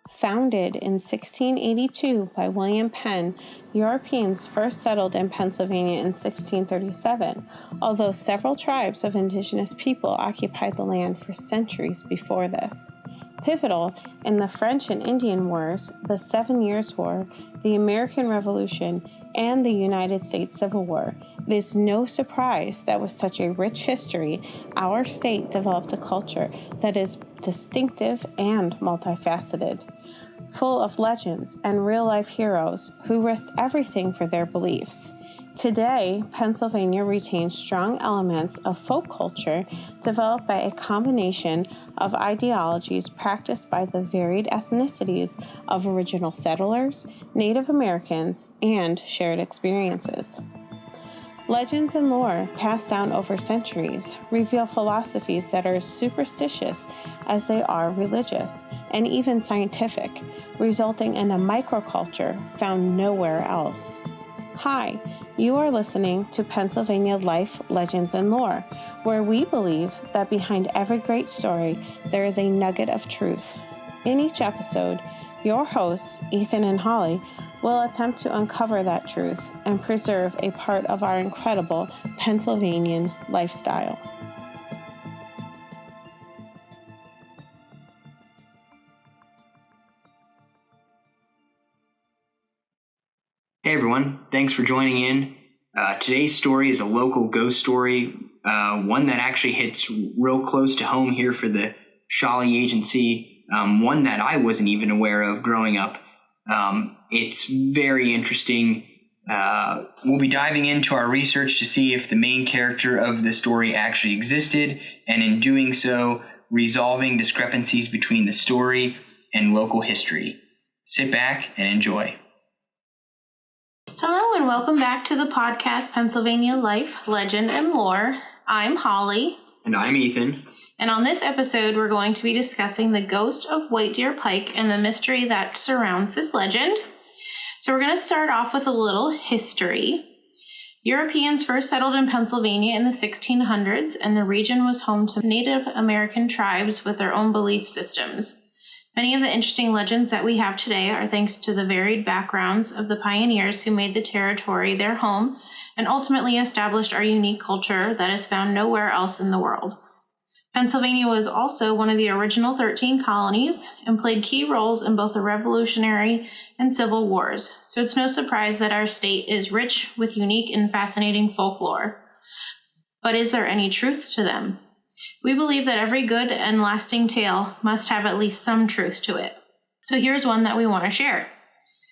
Founded in 1682 by William Penn, Europeans first settled in Pennsylvania in 1637, although several tribes of indigenous people occupied the land for centuries before this. Pivotal in the French and Indian Wars, the 7 Years' War, the American Revolution, and the United States Civil War, it is no surprise that with such a rich history, our state developed a culture that is distinctive and multifaceted, full of legends and real-life heroes who risked everything for their beliefs. Today, Pennsylvania retains strong elements of folk culture developed by a combination of ideologies practiced by the varied ethnicities of original settlers, Native Americans, and shared experiences. Legends and lore passed down over centuries reveal philosophies that are as superstitious as they are religious, and even scientific, resulting in a microculture found nowhere else. Hi, you are listening to Pennsylvania Life, Legends, and Lore, where we believe that behind every great story, there is a nugget of truth. In each episode, your hosts, Ethan and Holly, will attempt to uncover that truth and preserve a part of our incredible Pennsylvanian lifestyle. Hey everyone, thanks for joining in. Today's story is a local ghost story, one that actually hits real close to home here for the Shawley Agency, one that I wasn't even aware of growing up. It's very interesting. We'll be diving into our research to see if the main character of the story actually existed, and in doing so, resolving discrepancies between the story and local history. Sit back and enjoy. Hello and welcome back to the podcast Pennsylvania Life, Legend, and Lore. I'm Holly. And I'm Ethan. And on this episode, we're going to be discussing the ghost of White Deer Pike and the mystery that surrounds this legend. So we're going to start off with a little history. Europeans first settled in Pennsylvania in the 1600s, and the region was home to Native American tribes with their own belief systems. Many of the interesting legends that we have today are thanks to the varied backgrounds of the pioneers who made the territory their home and ultimately established our unique culture that is found nowhere else in the world. Pennsylvania was also one of the original 13 colonies and played key roles in both the Revolutionary and Civil Wars, so it's no surprise that our state is rich with unique and fascinating folklore. But is there any truth to them? We believe that every good and lasting tale must have at least some truth to it. So here's one that we want to share.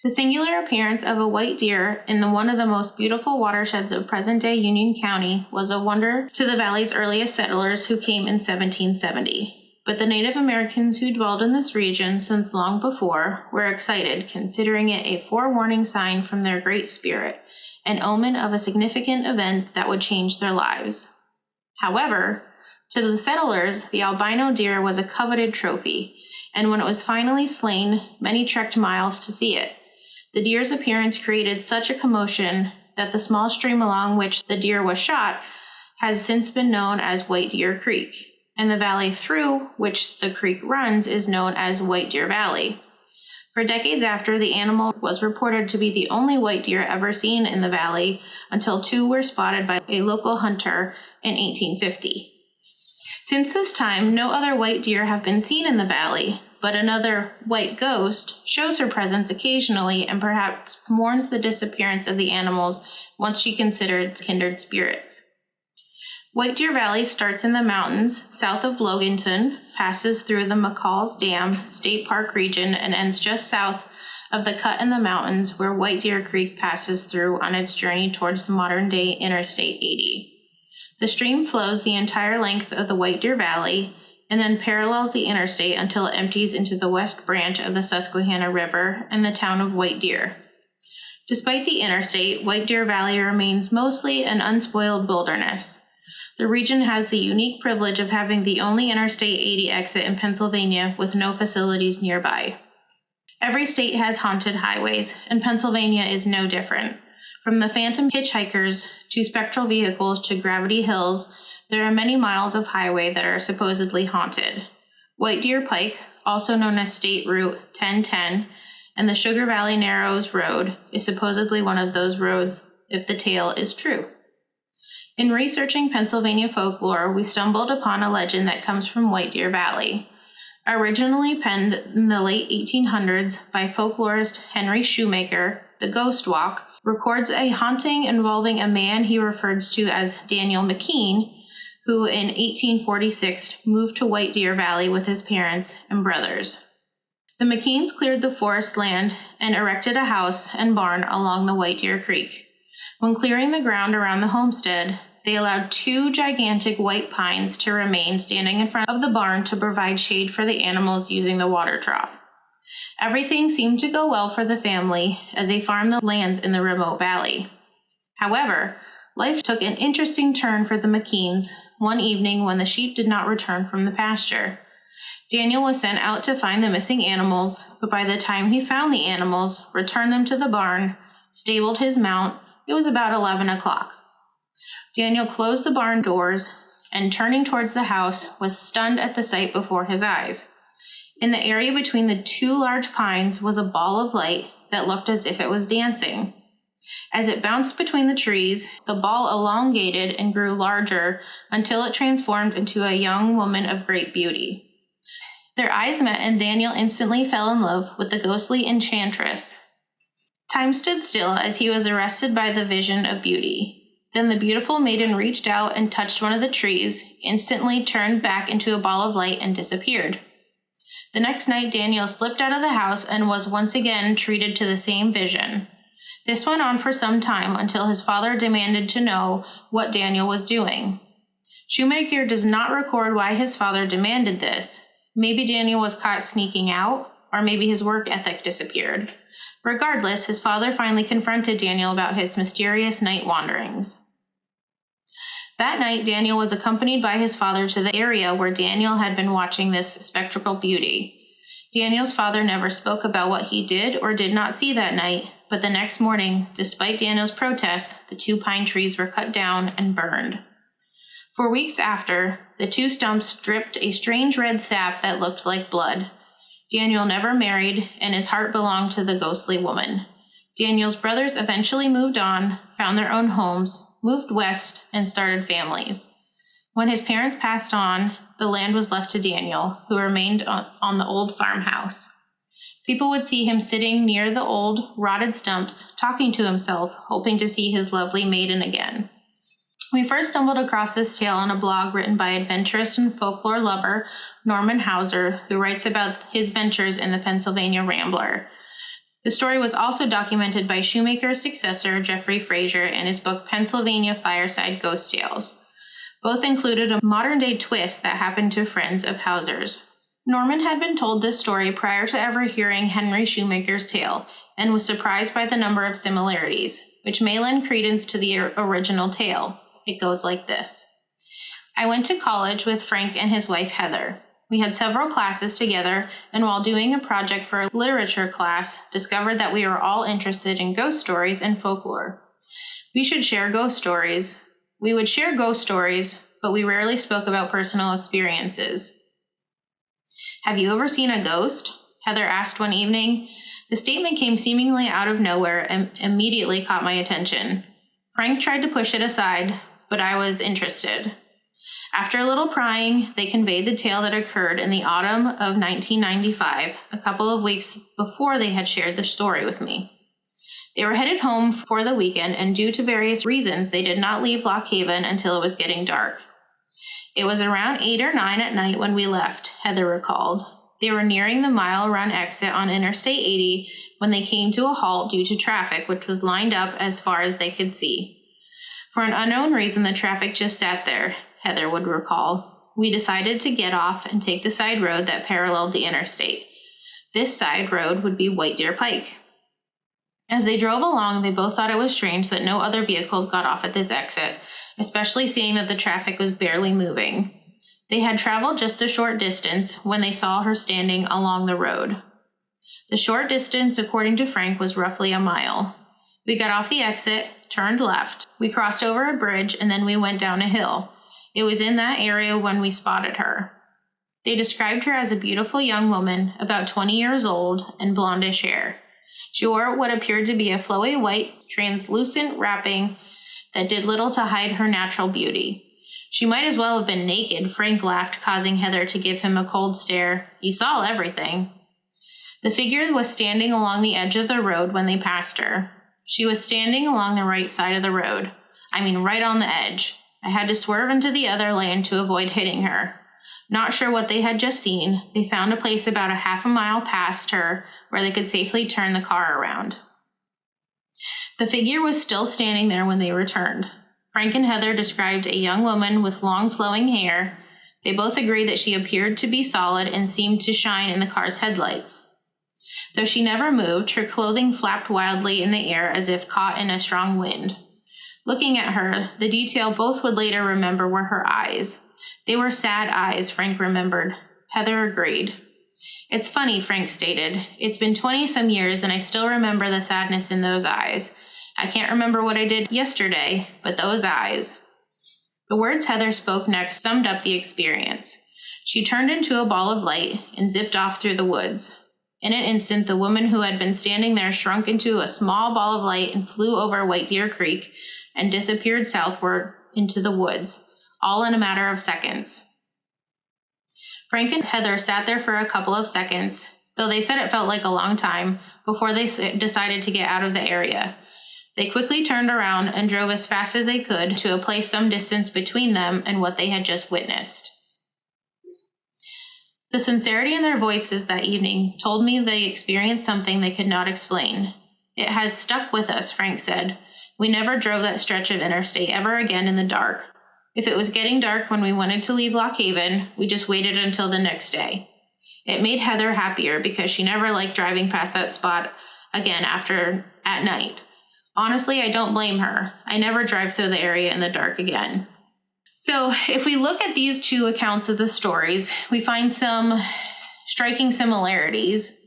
The singular appearance of a white deer in one of the most beautiful watersheds of present-day Union County was a wonder to the valley's earliest settlers who came in 1770. But the Native Americans who dwelled in this region since long before were excited, considering it a forewarning sign from their Great Spirit, an omen of a significant event that would change their lives. However, to the settlers, the albino deer was a coveted trophy, and when it was finally slain, many trekked miles to see it. The deer's appearance created such a commotion that the small stream along which the deer was shot has since been known as White Deer Creek, and the valley through which the creek runs is known as White Deer Valley. For decades after, the animal was reported to be the only white deer ever seen in the valley until 2 were spotted by a local hunter in 1850. Since this time, no other white deer have been seen in the valley, but another white ghost shows her presence occasionally and perhaps mourns the disappearance of the animals once she considered kindred spirits. White Deer Valley starts in the mountains south of Loganton, passes through the McCall's Dam State Park region, and ends just south of the cut in the mountains where White Deer Creek passes through on its journey towards the modern-day Interstate 80. The stream flows the entire length of the White Deer Valley and then parallels the interstate until it empties into the west branch of the Susquehanna River and the town of White Deer. Despite the interstate, White Deer Valley remains mostly an unspoiled wilderness. The region has the unique privilege of having the only Interstate 80 exit in Pennsylvania with no facilities nearby. Every state has haunted highways, and Pennsylvania is no different. From the phantom hitchhikers to spectral vehicles to gravity hills, there are many miles of highway that are supposedly haunted. White Deer Pike, also known as State Route 1010, and the Sugar Valley Narrows Road is supposedly one of those roads if the tale is true. In researching Pennsylvania folklore, we stumbled upon a legend that comes from White Deer Valley. Originally penned in the late 1800s by folklorist Henry Shoemaker, the Ghost Walk records a haunting involving a man he refers to as Daniel McKean, who in 1846 moved to White Deer Valley with his parents and brothers. The McKeans cleared the forest land and erected a house and barn along the White Deer Creek. When clearing the ground around the homestead, they allowed 2 gigantic white pines to remain standing in front of the barn to provide shade for the animals using the water trough. Everything seemed to go well for the family as they farmed the lands in the remote valley. However, life took an interesting turn for the McKeans one evening when the sheep did not return from the pasture. Daniel was sent out to find the missing animals, but by the time he found the animals, returned them to the barn, stabled his mount, it was about 11 o'clock. Daniel closed the barn doors and, turning towards the house, was stunned at the sight before his eyes. In the area between the 2 large pines was a ball of light that looked as if it was dancing. As it bounced between the trees, the ball elongated and grew larger until it transformed into a young woman of great beauty. Their eyes met, and Daniel instantly fell in love with the ghostly enchantress. Time stood still as he was arrested by the vision of beauty. Then the beautiful maiden reached out and touched one of the trees, instantly turned back into a ball of light and disappeared. The next night, Daniel slipped out of the house and was once again treated to the same vision. This went on for some time until his father demanded to know what Daniel was doing. Shoemaker does not record why his father demanded this. Maybe Daniel was caught sneaking out, or maybe his work ethic disappeared. Regardless, his father finally confronted Daniel about his mysterious night wanderings. That night, Daniel was accompanied by his father to the area where Daniel had been watching this spectral beauty. Daniel's father never spoke about what he did or did not see that night, but the next morning, despite Daniel's protests, the 2 pine trees were cut down and burned. For weeks after, the 2 stumps dripped a strange red sap that looked like blood. Daniel never married, and his heart belonged to the ghostly woman. Daniel's brothers eventually moved on, found their own homes, moved west, and started families. When his parents passed on, the land was left to Daniel, who remained on the old farmhouse. People would see him sitting near the old, rotted stumps, talking to himself, hoping to see his lovely maiden again. We first stumbled across this tale on a blog written by adventurist and folklore lover Norman Hauser, who writes about his ventures in the Pennsylvania Rambler. The story was also documented by Shoemaker's successor, Jeffrey Frazier, in his book Pennsylvania Fireside Ghost Tales. Both included a modern-day twist that happened to friends of Hauser's. Norman had been told this story prior to ever hearing Henry Shoemaker's tale, and was surprised by the number of similarities, which may lend credence to the original tale. It goes like this. I went to college with Frank and his wife Heather. We had several classes together, and while doing a project for a literature class, discovered that we were all interested in ghost stories and folklore. We would share ghost stories, but we rarely spoke about personal experiences. Have you ever seen a ghost? Heather asked one evening. The statement came seemingly out of nowhere and immediately caught my attention. Frank tried to push it aside, but I was interested. After a little prying, they conveyed the tale that occurred in the autumn of 1995, a couple of weeks before they had shared the story with me. They were headed home for the weekend, and due to various reasons, they did not leave Lock Haven until it was getting dark. It was around 8 or 9 at night when we left, Heather recalled. They were nearing the mile-run exit on Interstate 80 when they came to a halt due to traffic, which was lined up as far as they could see. For an unknown reason, the traffic just sat there, Heather would recall. We decided to get off and take the side road that paralleled the interstate. This side road would be White Deer Pike. As they drove along, they both thought it was strange that no other vehicles got off at this exit, especially seeing that the traffic was barely moving. They had traveled just a short distance when they saw her standing along the road. The short distance, according to Frank, was roughly a mile. We got off the exit, turned left. We crossed over a bridge, and then we went down a hill. It was in that area when we spotted her. They described her as a beautiful young woman, about 20 years old, and blondish hair. She wore what appeared to be a flowy white, translucent wrapping that did little to hide her natural beauty. She might as well have been naked, Frank laughed, causing Heather to give him a cold stare. You saw everything. The figure was standing along the edge of the road when they passed her. She was standing along the right side of the road. I mean, right on the edge. I had to swerve into the other lane to avoid hitting her. Not sure what they had just seen, they found a place about a half a mile past her where they could safely turn the car around. The figure was still standing there when they returned. Frank and Heather described a young woman with long flowing hair. They both agreed that she appeared to be solid and seemed to shine in the car's headlights. Though she never moved, her clothing flapped wildly in the air as if caught in a strong wind. Looking at her, the detail both would later remember were her eyes. They were sad eyes, Frank remembered. Heather agreed. It's funny, Frank stated. It's been 20-some years and I still remember the sadness in those eyes. I can't remember what I did yesterday, but those eyes. The words Heather spoke next summed up the experience. She turned into a ball of light and zipped off through the woods. In an instant, the woman who had been standing there shrunk into a small ball of light and flew over White Deer Creek and disappeared southward into the woods, all in a matter of seconds. Frank and Heather sat there for a couple of seconds, though they said it felt like a long time, before they decided to get out of the area. They quickly turned around and drove as fast as they could to a place some distance between them and what they had just witnessed. The sincerity in their voices that evening told me they experienced something they could not explain. It has stuck with us, Frank said. We never drove that stretch of interstate ever again in the dark. If it was getting dark when we wanted to leave Lock Haven, we just waited until the next day. It made Heather happier because she never liked driving past that spot again at night. Honestly, I don't blame her. I never drive through the area in the dark again. So if we look at these two accounts of the stories, we find some striking similarities.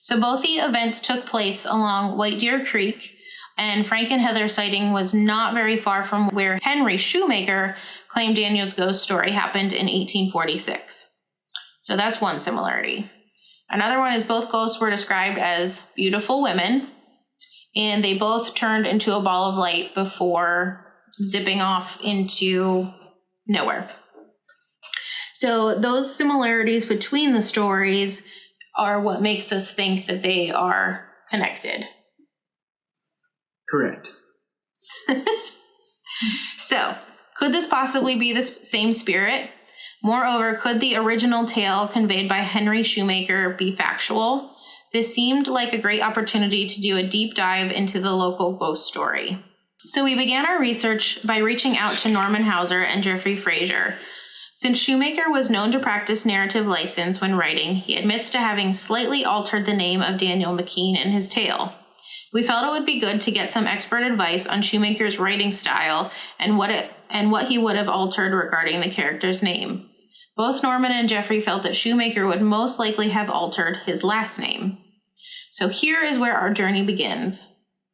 So both the events took place along White Deer Creek, and Frank and Heather's sighting was not very far from where Henry Shoemaker claimed Daniel's ghost story happened in 1846. So that's one similarity. Another one is both ghosts were described as beautiful women, and they both turned into a ball of light before zipping off into nowhere. So those similarities between the stories are what makes us think that they are connected. Correct. So, could this possibly be the same spirit? Moreover, could the original tale conveyed by Henry Shoemaker be factual? This seemed like a great opportunity to do a deep dive into the local ghost story. So we began our research by reaching out to Norman Hauser and Jeffrey Frazier. Since Shoemaker was known to practice narrative license when writing, he admits to having slightly altered the name of Daniel McKean in his tale. We felt it would be good to get some expert advice on Shoemaker's writing style and what he would have altered regarding the character's name. Both Norman and Jeffrey felt that Shoemaker would most likely have altered his last name. So here is where our journey begins.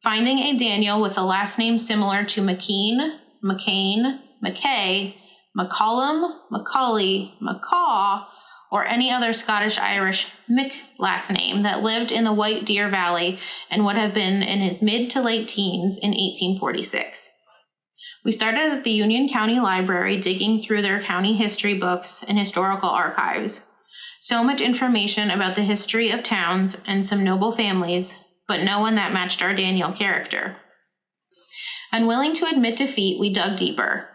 Finding a Daniel with a last name similar to McKean, McCain, McKay, McCollum, Macaulay, Macaw, or any other Scottish-Irish Mick last name that lived in the White Deer Valley and would have been in his mid to late teens in 1846. We started at the Union County Library digging through their county history books and historical archives. So much information about the history of towns and some noble families, but no one that matched our Daniel character. Unwilling to admit defeat, we dug deeper.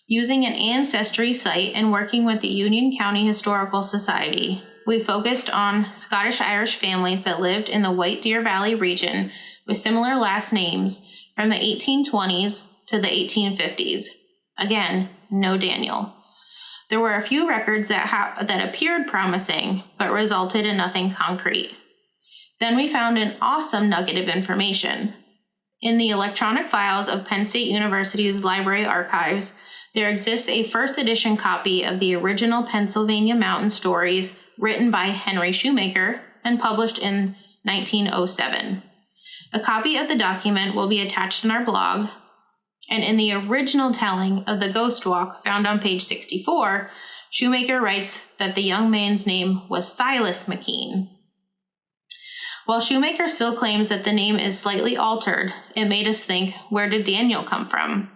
Using an ancestry site and working with the Union County Historical Society, we focused on Scottish-Irish families that lived in the White Deer Valley region with similar last names from the 1820s to the 1850s. Again, no Daniel. There were a few records that appeared promising, but resulted in nothing concrete. Then we found an awesome nugget of information. In the electronic files of Penn State University's library archives, there exists a first edition copy of the original Pennsylvania Mountain Stories written by Henry Shoemaker and published in 1907. A copy of the document will be attached in our blog, and in the original telling of the ghost walk found on page 64, Shoemaker writes that the young man's name was Silas McKean. While Shoemaker still claims that the name is slightly altered, it made us think, where did Daniel come from?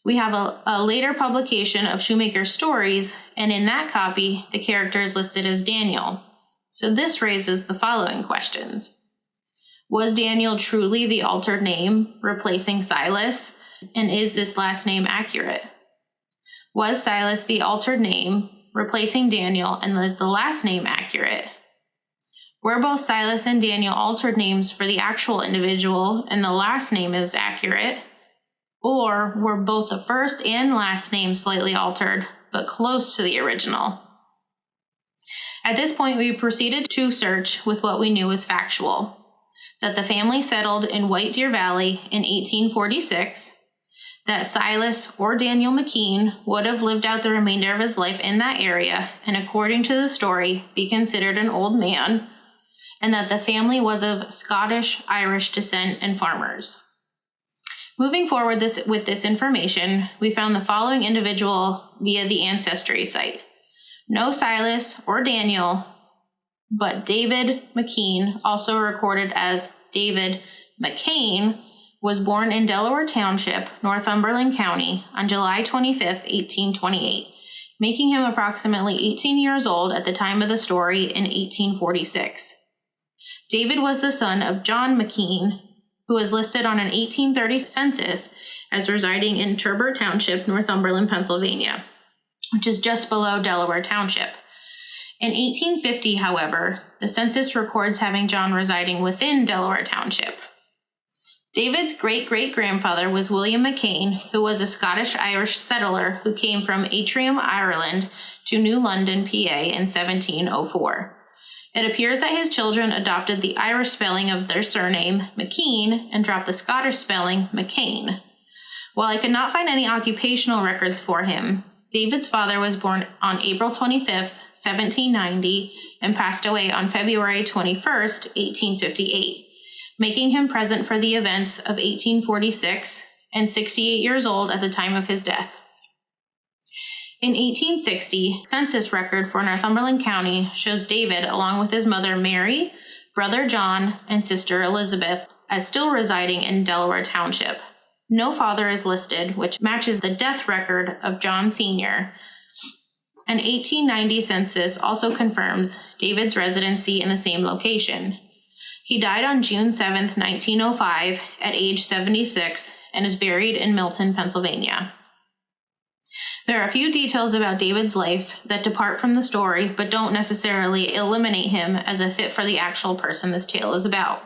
We have a later publication of Shoemaker's stories, and in that copy, the character is listed as Daniel. So this raises the following questions. Was Daniel truly the altered name, replacing Silas? And is this last name accurate? Was Silas the altered name, replacing Daniel, and was the last name accurate? Were both Silas and Daniel altered names for the actual individual, and the last name is accurate? Or were both the first and last name slightly altered, but close to the original? At this point, we proceeded to search with what we knew was factual. That the family settled in White Deer Valley in 1846, that Silas or Daniel McKean would have lived out the remainder of his life in that area, and according to the story, be considered an old man, and that the family was of Scottish-Irish descent and farmers. Moving forward with this information, we found the following individual via the Ancestry site. No Silas or Daniel, but David McKean, also recorded as David McCain, was born in Delaware Township, Northumberland County, on July 25, 1828, making him approximately 18 years old at the time of the story in 1846. David was the son of John McKean, who was listed on an 1830 census as residing in Turbot Township, Northumberland, Pennsylvania, which is just below Delaware Township. In 1850, however, the census records having John residing within Delaware Township. David's great-great-grandfather was William McCain, who was a Scottish-Irish settler who came from Atrium, Ireland, to New London, PA in 1704. It appears that his children adopted the Irish spelling of their surname, McKean, and dropped the Scottish spelling, McCain. While I could not find any occupational records for him, David's father was born on April 25, 1790, and passed away on February 21, 1858, making him present for the events of 1846 and 68 years old at the time of his death. In 1860, census record for Northumberland County shows David, along with his mother Mary, brother John, and sister Elizabeth, as still residing in Delaware Township. No father is listed, which matches the death record of John Sr. An 1890 census also confirms David's residency in the same location. He died on June 7, 1905, at age 76, and is buried in Milton, Pennsylvania. There are a few details about David's life that depart from the story, but don't necessarily eliminate him as a fit for the actual person this tale is about.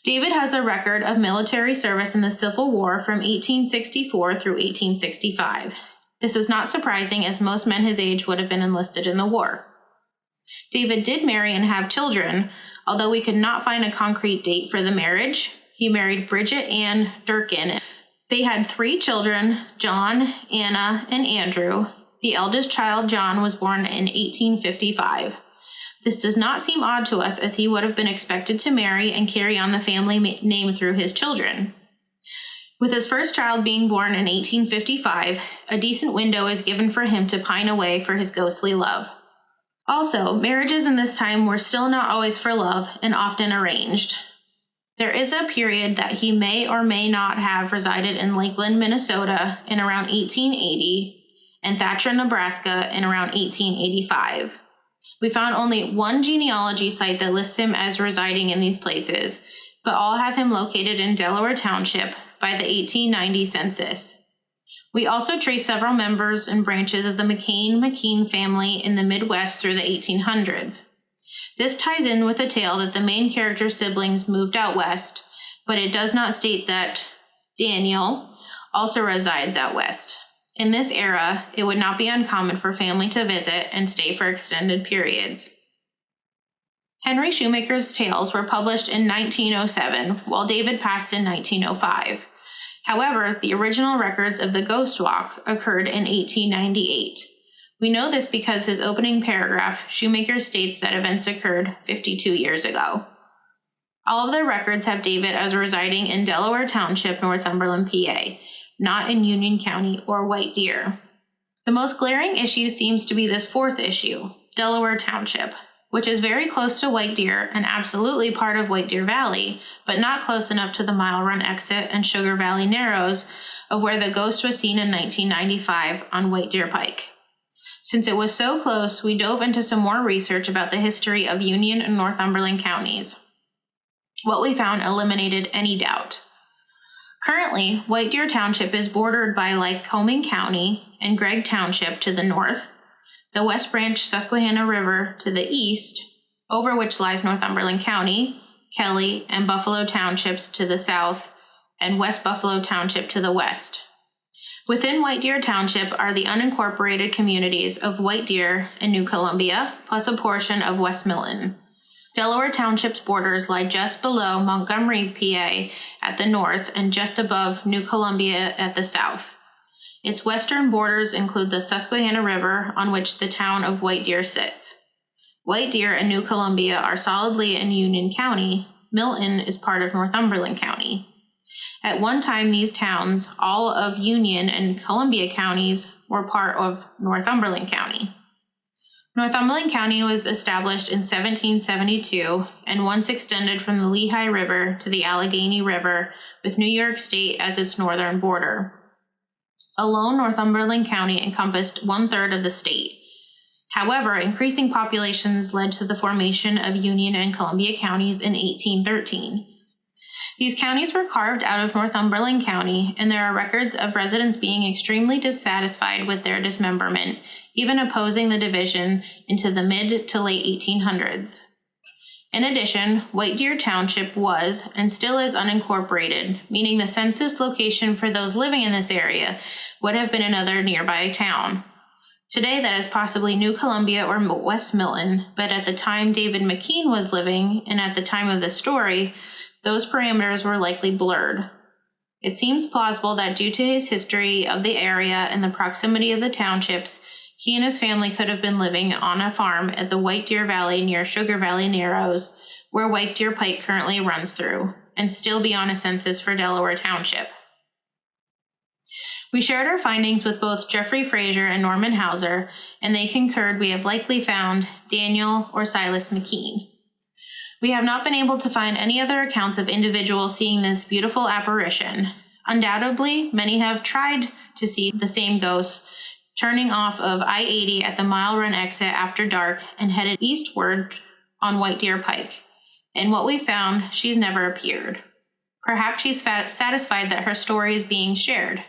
David has a record of military service in the Civil War from 1864 through 1865. This is not surprising, as most men his age would have been enlisted in the war. David did marry and have children, although we could not find a concrete date for the marriage. He married Bridget Ann Durkin. They had 3 children, John, Anna, and Andrew. The eldest child, John, was born in 1855. This does not seem odd to us, as he would have been expected to marry and carry on the family name through his children. With his first child being born in 1855, a decent window is given for him to pine away for his ghostly love. Also, marriages in this time were still not always for love and often arranged. There is a period that he may or may not have resided in Lakeland, Minnesota in around 1880 and Thatcher, Nebraska in around 1885. We found only one genealogy site that lists him as residing in these places, but all have him located in Delaware Township by the 1890 census. We also trace several members and branches of the McCain family in the Midwest through the 1800s. This ties in with the tale that the main character's siblings moved out west, but it does not state that Daniel also resides out west. In this era, it would not be uncommon for family to visit and stay for extended periods. Henry Shoemaker's tales were published in 1907, while David passed in 1905. However, the original records of the Ghost Walk occurred in 1898. We know this because his opening paragraph, Shoemaker states that events occurred 52 years ago. All of their records have David as residing in Delaware Township, Northumberland, PA, not in Union County or White Deer. The most glaring issue seems to be this fourth issue, Delaware Township, which is very close to White Deer and absolutely part of White Deer Valley, but not close enough to the Mile Run exit and Sugar Valley Narrows of where the ghost was seen in 1995 on White Deer Pike. Since it was so close, we dove into some more research about the history of Union and Northumberland counties. What we found eliminated any doubt. Currently, White Deer Township is bordered by Lycoming County and Gregg Township to the north, the West Branch Susquehanna River to the east, over which lies Northumberland County, Kelly, and Buffalo Townships to the south, and West Buffalo Township to the west. Within White Deer Township are the unincorporated communities of White Deer and New Columbia, plus a portion of West Milton. Delaware Township's borders lie just below Montgomery, PA at the north and just above New Columbia at the south. Its western borders include the Susquehanna River, on which the town of White Deer sits. White Deer and New Columbia are solidly in Union County. Milton is part of Northumberland County. At one time, these towns, all of Union and Columbia counties, were part of Northumberland County. Northumberland County was established in 1772 and once extended from the Lehigh River to the Allegheny River, with New York State as its northern border. Alone, Northumberland County encompassed 1/3 of the state. However, increasing populations led to the formation of Union and Columbia counties in 1813. These counties were carved out of Northumberland County, and there are records of residents being extremely dissatisfied with their dismemberment, even opposing the division into the mid to late 1800s. In addition, White Deer Township was and still is unincorporated, meaning the census location for those living in this area would have been another nearby town. Today, that is possibly New Columbia or West Milton, but at the time David McKean was living, and at the time of the story, those parameters were likely blurred. It seems plausible that due to his history of the area and the proximity of the townships, he and his family could have been living on a farm at the White Deer Valley near Sugar Valley Narrows, where White Deer Pike currently runs through, and still be on a census for Delaware Township. We shared our findings with both Jeffrey Fraser and Norman Hauser, and they concurred we have likely found Daniel or Silas McKean. We have not been able to find any other accounts of individuals seeing this beautiful apparition. Undoubtedly, many have tried to see the same ghosts, turning off of I-80 at the Mile Run exit after dark and headed eastward on White Deer Pike. And what we found, she's never appeared. Perhaps she's satisfied that her story is being shared.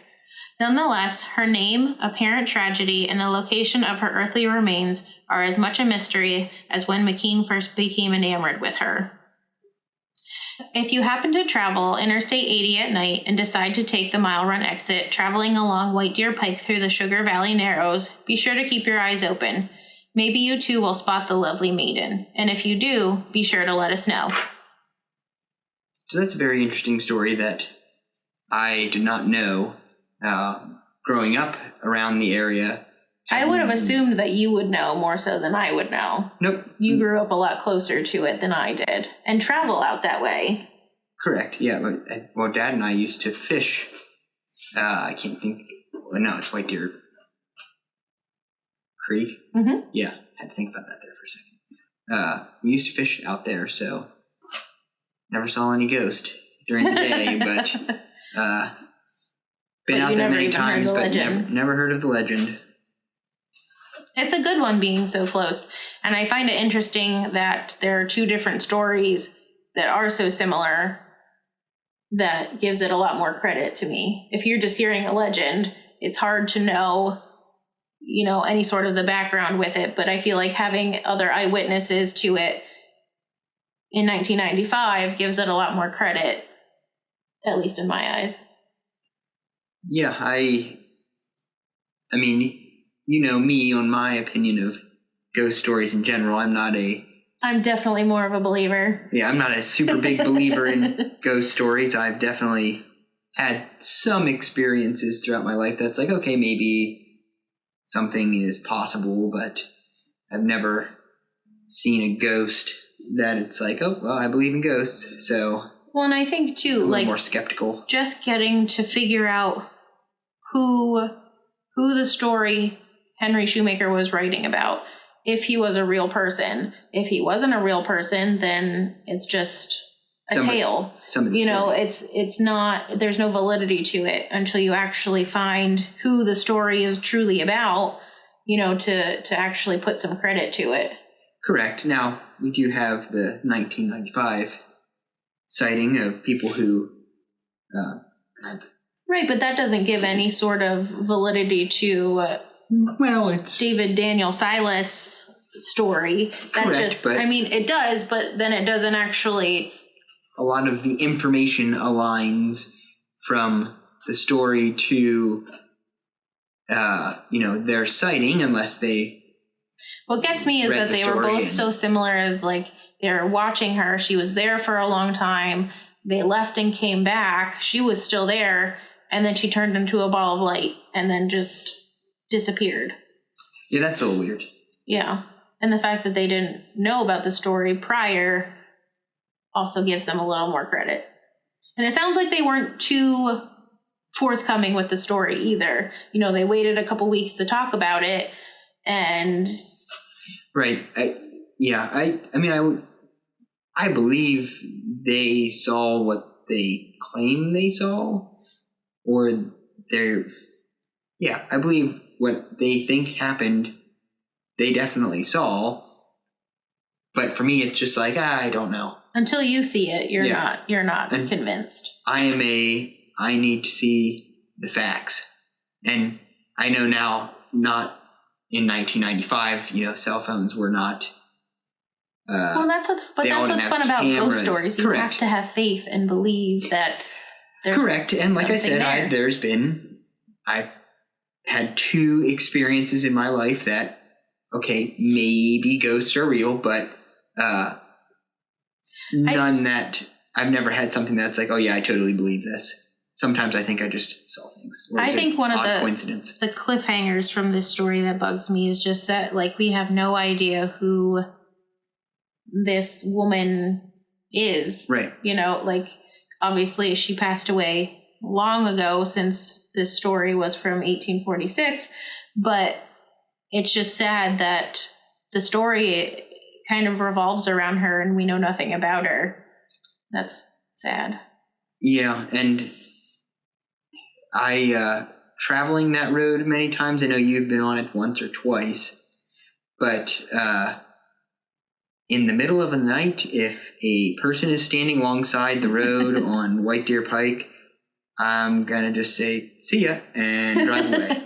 Nonetheless, her name, apparent tragedy, and the location of her earthly remains are as much a mystery as when McKean first became enamored with her. If you happen to travel Interstate 80 at night and decide to take the Mile Run exit, traveling along White Deer Pike through the Sugar Valley Narrows, be sure to keep your eyes open. Maybe you too will spot the lovely maiden, and if you do, be sure to let us know. So that's a very interesting story that I did not know. Growing up around the area, I would have assumed that you would know more so than I would know. Nope. You grew up a lot closer to it than I did, and travel out that way. Correct, yeah. Well, Dad and I used to fish. I can't think. Well, no, it's White Deer Creek. Mm-hmm. Yeah, had to think about that there for a second. We used to fish out there, so never saw any ghost during the day, but been out there many times, but never heard of the legend. It's a good one being so close. And I find it interesting that there are two different stories that are so similar that gives it a lot more credit to me. If you're just hearing a legend, it's hard to know, any sort of the background with it. But I feel like having other eyewitnesses to it in 1995 gives it a lot more credit, at least in my eyes. Yeah, I mean, me on my opinion of ghost stories in general. I'm definitely more of a believer. Yeah, I'm not a super big believer in ghost stories. I've definitely had some experiences throughout my life that's like, okay, maybe something is possible, but I've never seen a ghost that it's like, oh, well, I believe in ghosts. So, well, and I think too, I'm more skeptical. Just getting to figure out who the story Henry Shoemaker was writing about, if he was a real person. If he wasn't a real person, then it's just a tale. It's not, there's no validity to it until you actually find who the story is truly about, to actually put some credit to it. Correct. Now, we do have the 1995 sighting of people who... right, but that doesn't give any sort of validity to it's David Daniel Silas story. That correct, it does, but then it doesn't actually... A lot of the information aligns from the story to, their sighting, unless they... What gets me is that they were both so similar as, like, they're watching her. She was there for a long time. They left and came back. She was still there. And then she turned into a ball of light and then just disappeared. Yeah, that's a little weird. Yeah. And the fact that they didn't know about the story prior also gives them a little more credit. And it sounds like they weren't too forthcoming with the story either. They waited a couple weeks to talk about it, and... Right. I believe they saw what they claim they saw, or I believe what they think happened, they definitely saw. But for me, it's just like, I don't know. Until you see it, you're not convinced. I need to see the facts. And I know now, not in 1995, cell phones were not... that's what's fun about cameras. Ghost stories. You Correct. have to have faith and believe that there's correct. And like I said, I've had 2 experiences in my life that, maybe ghosts are real, but none that I've never had something that's like, oh yeah, I totally believe this. Sometimes I think I just saw things. I think one of coincidence. The cliffhangers from this story that bugs me is just that, like, we have no idea who this woman is. Right. Obviously she passed away long ago, since this story was from 1846, but it's just sad that the story kind of revolves around her and we know nothing about her. That's sad. Yeah, and I traveling that road many times. I know you've been on it once or twice, but in the middle of the night, if a person is standing alongside the road on White Deer Pike, I'm gonna just say see ya and drive away.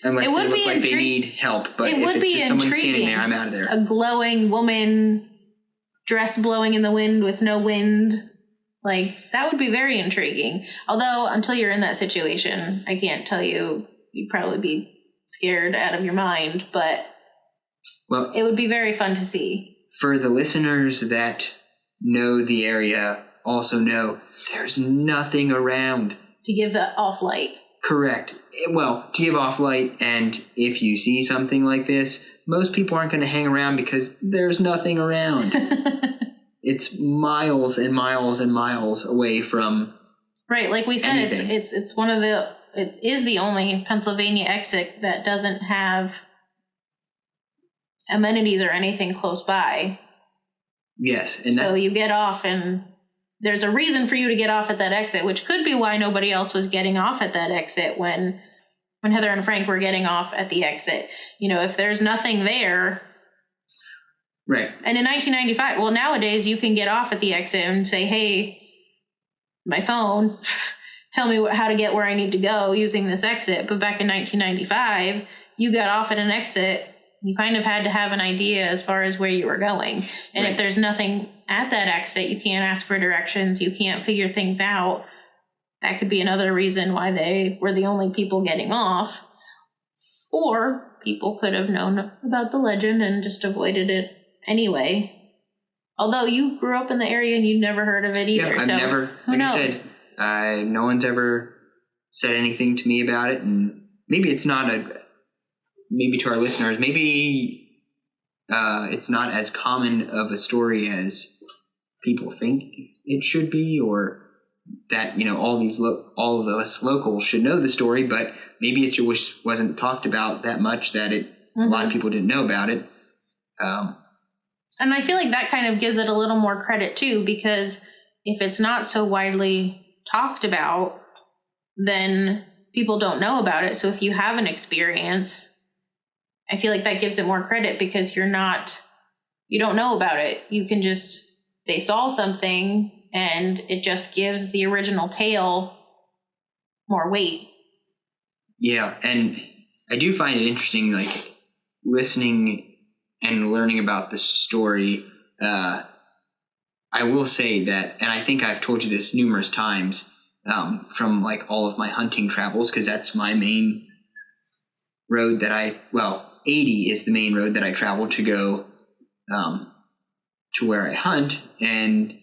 Unless they look like they need help, but if it's just someone standing there, I'm out of there. A glowing woman, dress blowing in the wind with no wind. Like, that would be very intriguing. Although, until you're in that situation, I can't tell you, you'd probably be scared out of your mind, but it would be very fun to see. For the listeners that know the area, also know there's nothing around. To give the off light. Correct. Well, to give off light, and if you see something like this, most people aren't going to hang around because there's nothing around. It's miles and miles and miles away from right, like we said, anything. it is the only Pennsylvania exit that doesn't have amenities or anything close by. Yes. And so you get off, and there's a reason for you to get off at that exit, which could be why nobody else was getting off at that exit when Heather and Frank were getting off at the exit. If there's nothing there... Right. And in 1995, well, nowadays you can get off at the exit and say, hey, my phone, tell me how to get where I need to go using this exit. But back in 1995, you got off at an exit. You kind of had to have an idea as far as where you were going. And right. If there's nothing at that exit, you can't ask for directions. You can't figure things out. That could be another reason why they were the only people getting off. Or people could have known about the legend and just avoided it anyway. Although you grew up in the area and you never heard of it either. Yeah, I've never. Who knows? I said, no one's ever said anything to me about it, and maybe it's not maybe to our listeners, maybe it's not as common of a story as people think it should be, or that, all of us locals should know the story, but maybe it just wasn't talked about that much that a lot of people didn't know about it. And I feel like that kind of gives it a little more credit too, because if it's not so widely talked about, then people don't know about it. So if you have an experience, I feel like that gives it more credit because you don't know about it. You can they saw something and it just gives the original tale more weight. Yeah. And I do find it interesting, like listening and learning about this story. I will say that, and I think I've told you this numerous times, from like all of my hunting travels, because that's my main road that 80 is the main road that I travel to go to where I hunt, and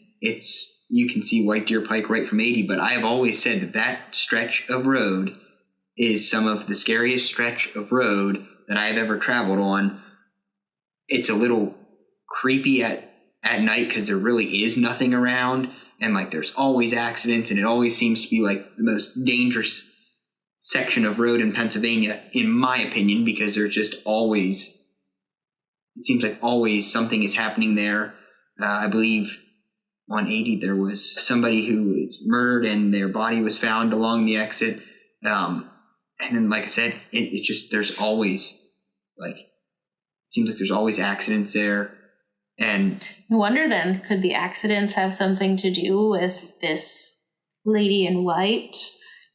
you can see white deer pike right from 80, but I have always said that stretch of road is some of the scariest stretch of road that I've ever traveled on. It's a little creepy at night because there really is nothing around, and like there's always accidents, and it always seems to be like the most dangerous section of road in Pennsylvania, in my opinion, because there's just always, it seems like always something is happening there. I believe on 80 there was somebody who was murdered and their body was found along the exit. And then, like I said, it's just, there's always it seems like there's always accidents there. And I wonder then, could the accidents have something to do with this lady in white?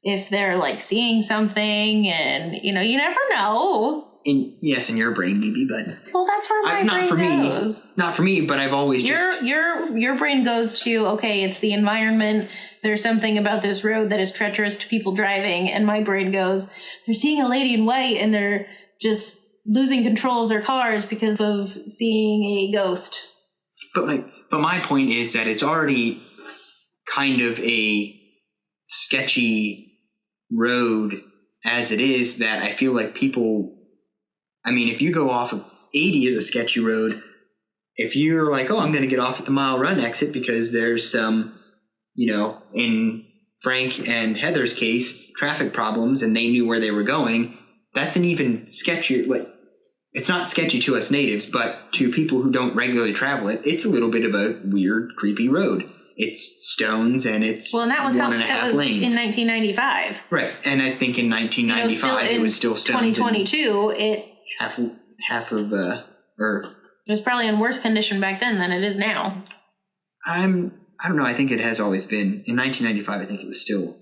If they're like seeing something, and you never know. In your brain maybe, but that's where my brain goes. Not for me, but I've always your brain goes to, okay, it's the environment. There's something about this road that is treacherous to people driving, and my brain goes, they're seeing a lady in white and they're just losing control of their cars because of seeing a ghost. But my point is that it's already kind of a sketchy road as it is, that I feel like people, if you go off of 80 is a sketchy road. If you're like, I'm going to get off at the Mile Run exit because there's some, in Frank and Heather's case, traffic problems and they knew where they were going, that's an even sketchier, it's not sketchy to us natives, but to people who don't regularly travel it, it's a little bit of a weird, creepy road. It's stones and it's and that was one and a half lanes. In 1995. Right. And I think in 1995 it was still stones. 2022, it half of it was probably in worse condition back then than it is now. I don't know. I think it has always been. In 1995, I think it was still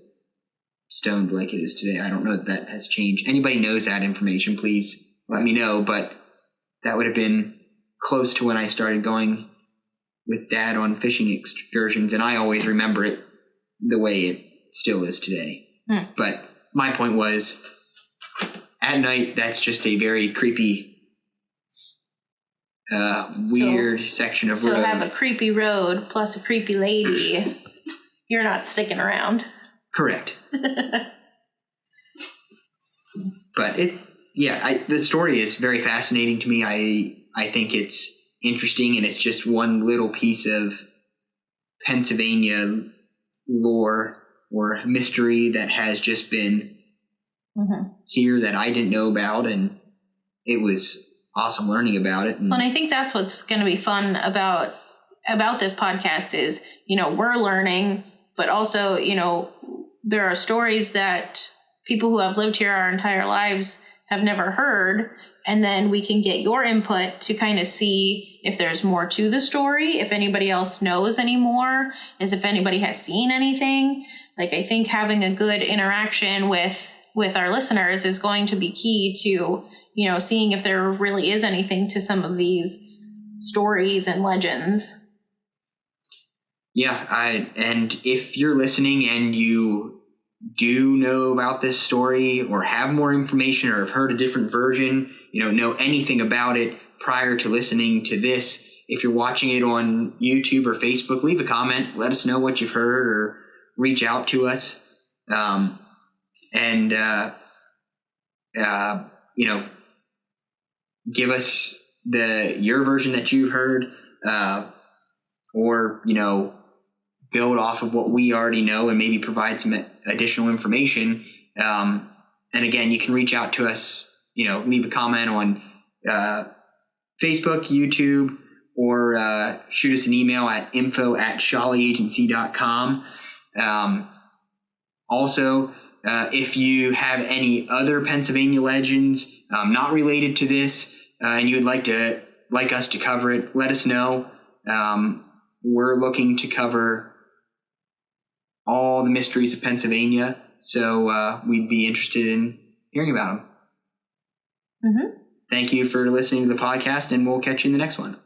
stoned like it is today. I don't know if that has changed. Anybody knows that information, please let me know. But that would have been close to when I started going with Dad on fishing excursions, and I always remember it the way it still is today. But my point was, at night, that's just a very creepy, weird section of road. So have a creepy road plus a creepy lady, you're not sticking around. Correct. But the story is very fascinating to me. I think it's interesting, and it's just one little piece of Pennsylvania lore or mystery that has just been here that I didn't know about, and it was awesome learning about it. And I think that's what's going to be fun about this podcast is, we're learning, but also, there are stories that people who have lived here our entire lives have never heard. And then we can get your input to kind of see if there's more to the story, if anybody else knows any more, if anybody has seen anything. I think having a good interaction with our listeners is going to be key to, seeing if there really is anything to some of these stories and legends. Yeah, and if you're listening and you do know about this story or have more information or have heard a different version, know anything about it prior to listening to this, if you're watching it on YouTube or Facebook, leave a comment, let us know what you've heard, or reach out to us. Give us your version that you've heard, or, build off of what we already know and maybe provide some additional information. And again, you can reach out to us, leave a comment on Facebook, YouTube, or shoot us an email at info@shawleyagency.com. Also, if you have any other Pennsylvania legends not related to this, and you would like us to cover it, let us know. We're looking to cover all the mysteries of Pennsylvania, so we'd be interested in hearing about them. Mm-hmm. Thank you for listening to the podcast, and we'll catch you in the next one.